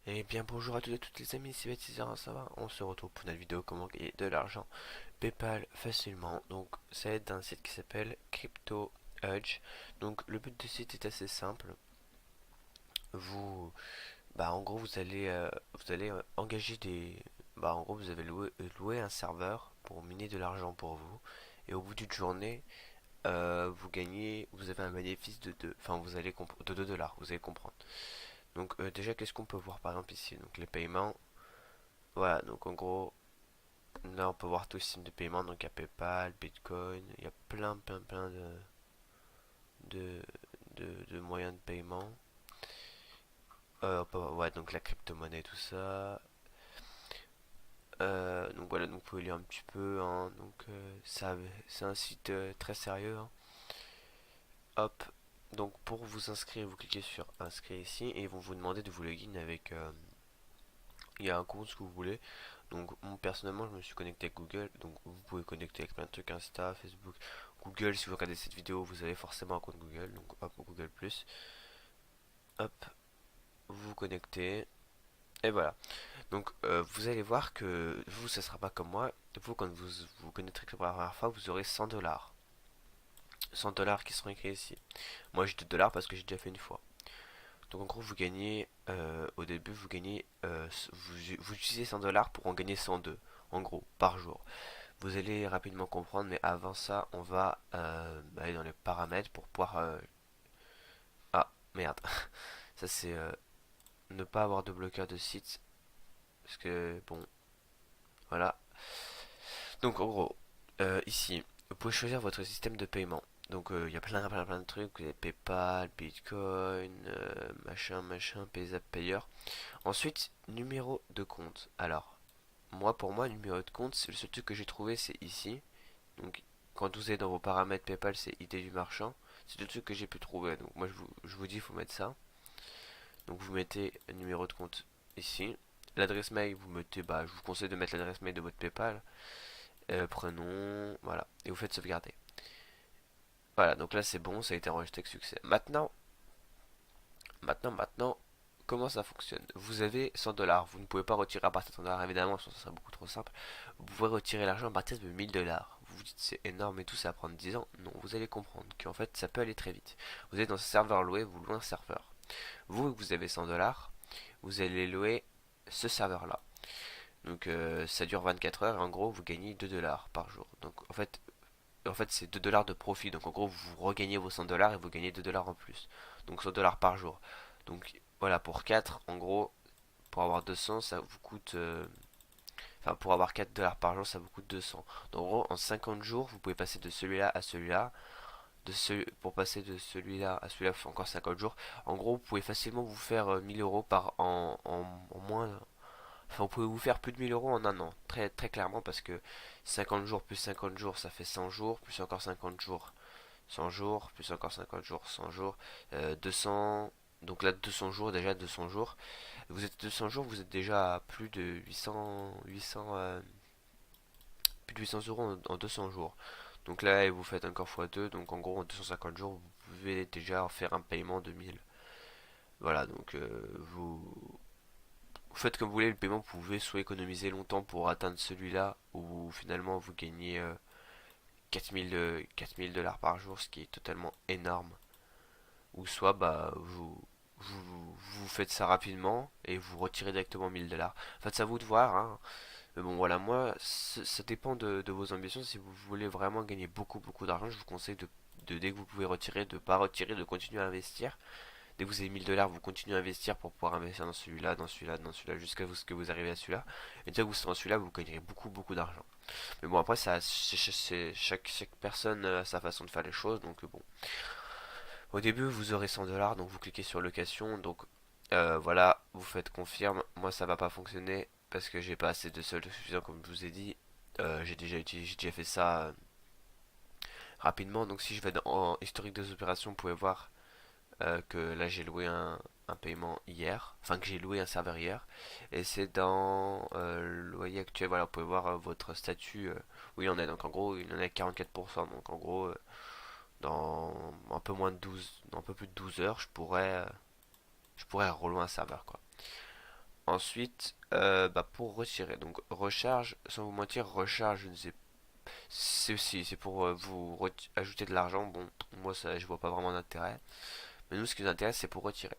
Et bien bonjour à toutes et toutes les amis, c'est Baptiste, ça va? On se retrouve pour notre vidéo comment gagner de l'argent PayPal facilement. Donc ça aide d'un site qui s'appelle Crypto Edge. Donc le but du site est assez simple. Vous en gros vous allez engager des en gros vous avez loué un serveur pour miner de l'argent pour vous. Et au bout d'une journée, vous avez un bénéfice de 2 dollars, vous allez comprendre. Donc déjà qu'est-ce qu'on peut voir par exemple ici? Donc les paiements. Voilà, donc en gros, là on peut voir tous les systèmes de paiement, donc il y a PayPal, Bitcoin, il y a plein de, de moyens de paiement. Ouais, donc la crypto-monnaie, tout ça. Donc voilà, donc vous pouvez lire un petit peu, hein, donc c'est un site très sérieux, hein. Hop, donc pour vous inscrire, vous cliquez sur inscrire ici et ils vont vous demander de vous login avec, il y a un compte ce que vous voulez. Donc moi, personnellement je me suis connecté avec Google, donc vous pouvez connecter avec plein de trucs, Insta, Facebook, Google. Si vous regardez cette vidéo vous avez forcément un compte Google, donc hop, Google plus, hop, vous vous connectez, et voilà. Donc vous allez voir que vous ça sera pas comme moi, vous quand vous connecterez pour la première fois vous aurez 100 dollars. 100 dollars qui seront écrits ici. Moi j'ai 2 dollars parce que j'ai déjà fait une fois. Donc en gros vous gagnez, au début vous gagnez, vous utilisez 100 dollars pour en gagner 102 en gros par jour. Vous allez rapidement comprendre, mais avant ça, on va aller dans les paramètres pour pouvoir... Ah, merde. Ça, c'est ne pas avoir de bloqueur de site. Parce que, bon, voilà. Donc, en gros, ici, vous pouvez choisir votre système de paiement. Donc, il y a plein de trucs. Vous avez PayPal, Bitcoin, machin, PayZapp, Payer. Ensuite, numéro de compte. Alors, pour moi, numéro de compte, c'est le seul truc que j'ai trouvé, c'est ici. Donc, quand vous êtes dans vos paramètres PayPal, c'est ID du marchand. C'est le truc que j'ai pu trouver. Donc, moi, je vous dis, il faut mettre ça. Donc, vous mettez un numéro de compte ici. L'adresse mail, vous mettez, je vous conseille de mettre l'adresse mail de votre PayPal. Prénom, voilà. Et vous faites sauvegarder. Voilà, donc là, c'est bon, ça a été enregistré avec succès. Maintenant, comment ça fonctionne? Vous avez 100 dollars. Vous ne pouvez pas retirer à partir de 100 dollars, évidemment, sinon ça serait beaucoup trop simple. Vous pouvez retirer l'argent à partir de 1000 dollars. Vous vous dites c'est énorme et tout, ça va prendre 10 ans. Non, vous allez comprendre qu'en fait, ça peut aller très vite. Vous êtes dans un serveur loué, vous louez un serveur. Vous avez 100 dollars, vous allez louer ce serveur-là. Donc ça dure 24 heures et en gros, vous gagnez 2 dollars par jour. Donc en fait c'est 2 dollars de profit. Donc en gros, vous regagnez vos 100 dollars et vous gagnez 2 dollars en plus. Donc 100 dollars par jour. Donc voilà, pour 4 en gros, pour avoir 200, ça vous coûte. Enfin, pour avoir 4 dollars par jour, ça vous coûte 200. Donc, en gros, en 50 jours, vous pouvez passer de celui-là à celui-là. Pour passer de celui-là à celui-là, il faut encore 50 jours. En gros, vous pouvez facilement vous faire 1000 euros en moins. Enfin, vous pouvez vous faire plus de 1000 euros en un an. Très, très clairement, parce que 50 jours plus 50 jours, ça fait 100 jours. Plus encore 50 jours, 100 jours. Plus encore 50 jours, 100 jours. 200. Donc là, 200 jours, déjà 200 jours. Vous êtes 200 jours, vous êtes déjà à plus de 800 plus de 800 euros en 200 jours. Donc là, vous faites encore x2, donc en gros, en 250 jours, vous pouvez déjà faire un paiement de 1000. Voilà, donc vous faites comme vous voulez, le paiement, vous pouvez soit économiser longtemps pour atteindre celui-là, ou finalement vous gagnez 4000 dollars par jour, ce qui est totalement énorme. Ou soit vous faites ça rapidement et vous retirez directement 1000 dollars. En fait, c'est à vous de voir, hein. Mais bon, voilà, moi, ça dépend de vos ambitions. Si vous voulez vraiment gagner beaucoup d'argent, je vous conseille dès que vous pouvez retirer, de ne pas retirer, de continuer à investir. Dès que vous avez 1000 dollars, vous continuez à investir pour pouvoir investir dans celui-là, jusqu'à ce que vous arrivez à celui-là. Et dès que vous serez dans celui-là, vous gagnerez beaucoup d'argent. Mais bon, après, chaque personne a sa façon de faire les choses. Donc, bon. Au début, vous aurez 100 dollars, donc vous cliquez sur location. Donc, voilà, vous faites confirme. Moi, ça va pas fonctionner parce que j'ai pas assez de soldes suffisants, comme je vous ai dit. J'ai déjà fait ça rapidement. Donc, si je vais en historique des opérations, vous pouvez voir que là, j'ai loué un paiement hier. Enfin, que j'ai loué un serveur hier. Et c'est dans le loyer actuel. Voilà, vous pouvez voir votre statut où il en est. Donc, en gros, il en est à 44%. Donc, en gros, dans un peu moins de 12, dans un peu plus de 12 heures, je pourrais relouer un serveur, quoi. Ensuite, pour retirer, donc recharge, sans vous mentir, recharge, je ne sais, c'est aussi, c'est pour ajouter de l'argent. Bon, moi ça, je vois pas vraiment d'intérêt. Mais nous, ce qui nous intéresse, c'est pour retirer.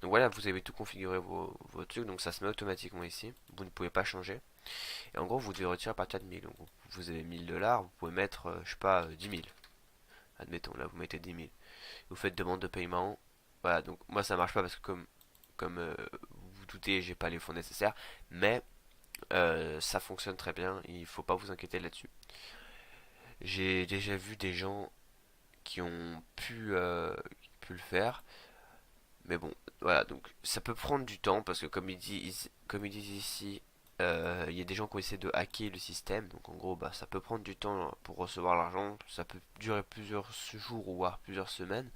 Donc voilà, vous avez tout configuré vos trucs, donc ça se met automatiquement ici. Vous ne pouvez pas changer. Et en gros, vous devez retirer à partir de 1000. Donc vous avez 1000 $, vous pouvez mettre, je sais pas, 10 000. Admettons, là vous mettez 10 000. Vous faites demande de paiement. Voilà, donc moi ça marche pas parce que comme vous vous doutez, j'ai pas les fonds nécessaires. Mais ça fonctionne très bien, il faut pas vous inquiéter là-dessus. J'ai déjà vu des gens qui ont pu le faire. Mais bon, voilà, donc ça peut prendre du temps parce que comme ils disent ici, il y a des gens qui ont essayé de hacker le système. Donc en gros, bah, ça peut prendre du temps pour recevoir l'argent. Ça peut durer plusieurs jours ou voire plusieurs semaines.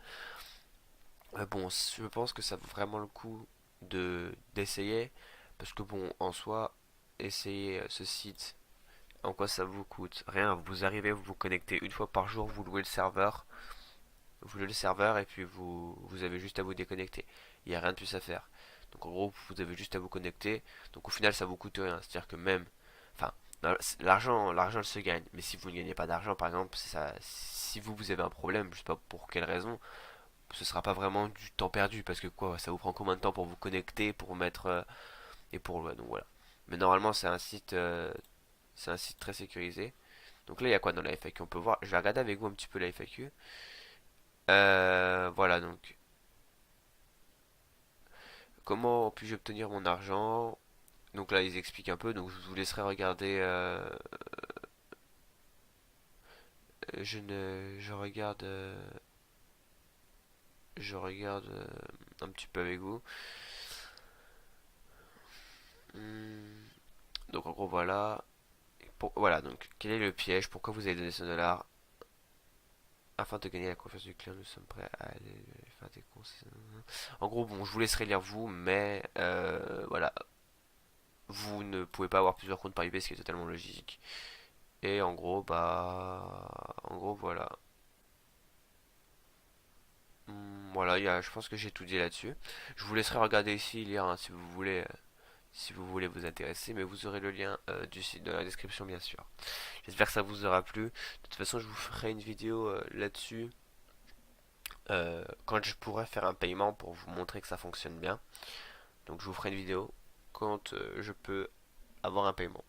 Bon, je pense que ça vaut vraiment le coup d'essayer. Parce que bon, en soi, essayer ce site, en quoi ça vous coûte? Rien, vous arrivez, vous vous connectez une fois par jour, vous louez le serveur. Vous louez le serveur et puis vous avez juste à vous déconnecter. Il n'y a rien de plus à faire. Donc en gros, vous avez juste à vous connecter. Donc au final, ça vous coûte rien. C'est-à-dire que même, enfin, l'argent, elle se gagne. Mais si vous ne gagnez pas d'argent, par exemple, ça, si vous avez un problème, je sais pas pour quelle raison, ce sera pas vraiment du temps perdu parce que quoi, ça vous prend combien de temps pour vous connecter, pour mettre et pour ouais, donc voilà. Mais normalement, c'est un site très sécurisé. Donc là, il y a quoi dans la FAQ? On peut voir. Je vais regarder avec vous un petit peu la FAQ. Voilà donc. Comment puis-je obtenir mon argent? Donc là, ils expliquent un peu. Donc je vous laisserai regarder. Je regarde. Je regarde un petit peu avec vous. Hmm, Donc en gros, voilà. Voilà, donc quel est le piège? Pourquoi vous avez donné ce dollar? Afin de gagner la confiance du client, nous sommes prêts à aller faire des concessions. En gros, bon, je vous laisserai lire vous, mais voilà, vous ne pouvez pas avoir plusieurs comptes par IP, ce qui est totalement logique. Et en gros, voilà. Voilà, je pense que j'ai tout dit là-dessus. Je vous laisserai regarder ici, lire hein, si vous voulez vous intéresser, mais vous aurez le lien du site dans la description, bien sûr. J'espère que ça vous aura plu. De toute façon, je vous ferai une vidéo là-dessus quand je pourrai faire un paiement pour vous montrer que ça fonctionne bien. Donc, je vous ferai une vidéo quand je peux avoir un paiement.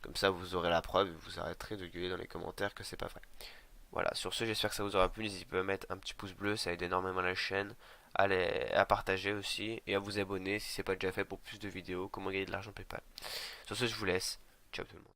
Comme ça, vous aurez la preuve et vous arrêterez de gueuler dans les commentaires que c'est pas vrai. Voilà, sur ce, j'espère que ça vous aura plu. N'hésitez pas à mettre un petit pouce bleu, ça aide énormément la chaîne. À partager aussi et à vous abonner si c'est pas déjà fait pour plus de vidéos. Comment gagner de l'argent PayPal. Sur ce, je vous laisse. Ciao tout le monde.